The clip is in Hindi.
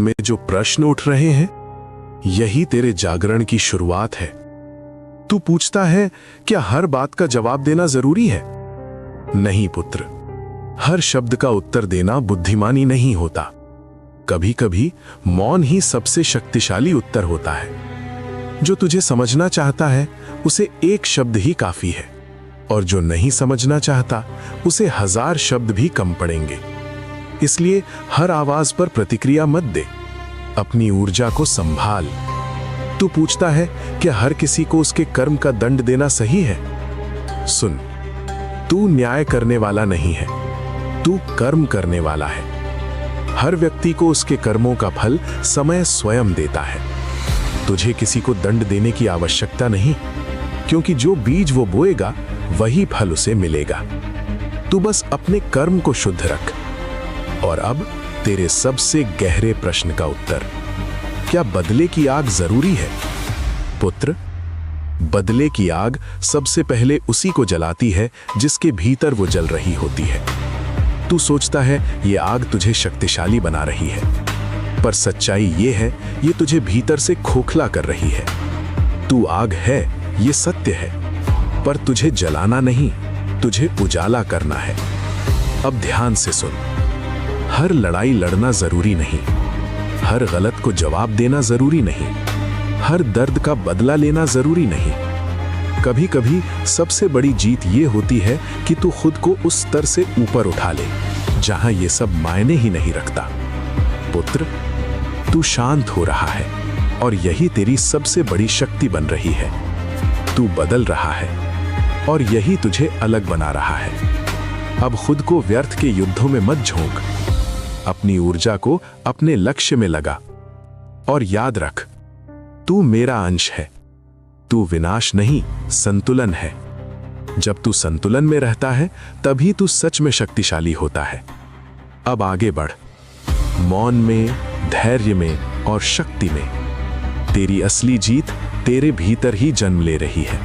में जो प्रश्न उठ रहे हैं, यही तेरे जागरण की शुरुआत है। तू पूछता है, क्या हर बात का जवाब देना जरूरी है? नहीं पुत्र, हर शब्द का उत्तर देना बुद्धिमानी नहीं होता। कभी कभी मौन ही सबसे शक्तिशाली उत्तर होता है। जो तुझे समझना चाहता है उसे एक शब्द ही काफी है, और जो नहीं समझना चाहता उसे 1000 शब्द भी कम पड़ेंगे। इसलिए हर आवाज पर प्रतिक्रिया मत दे, अपनी ऊर्जा को संभाल। तू पूछता है कि हर किसी को उसके कर्म का दंड देना सही है? सुन, तू न्याय करने वाला नहीं है, तू कर्म करने वाला है। हर व्यक्ति को उसके कर्मों का फल समय स्वयं देता है। तुझे किसी को दंड देने की आवश्यकता नहीं, क्योंकि जो बीज वो बोएगा वही फल उसे मिलेगा। तू बस अपने कर्म को शुद्ध रख। और अब तेरे सबसे गहरे प्रश्न का उत्तर, क्या बदले की आग जरूरी है? पुत्र, बदले की आग सबसे पहले उसी को जलाती है जिसके भीतर वो जल रही होती है। तू सोचता है ये आग तुझे शक्तिशाली बना रही है, पर सच्चाई ये है ये तुझे भीतर से खोखला कर रही है। तू आग है, ये सत्य है, पर तुझे जलाना नहीं, तुझे उजाला करना है। अब ध्यान से सुन, हर लड़ाई लड़ना जरूरी नहीं, हर गलत को जवाब देना जरूरी नहीं, हर दर्द का बदला लेना जरूरी नहीं। कभी कभी सबसे बड़ी जीत ये होती है कि तू खुद को उस स्तर से ऊपर उठा ले जहां ये सब मायने ही नहीं रखता। पुत्र, तू शांत हो रहा है, और यही तेरी सबसे बड़ी शक्ति बन रही है। तू बदल रहा है, और यही तुझे अलग बना रहा है। अब खुद को व्यर्थ के युद्धों में मत झोंक, अपनी ऊर्जा को अपने लक्ष्य में लगा। और याद रख, तू मेरा अंश है। तू विनाश नहीं, संतुलन है। जब तू संतुलन में रहता है तभी तू सच में शक्तिशाली होता है। अब आगे बढ़, मौन में, धैर्य में और शक्ति में। तेरी असली जीत तेरे भीतर ही जन्म ले रही है।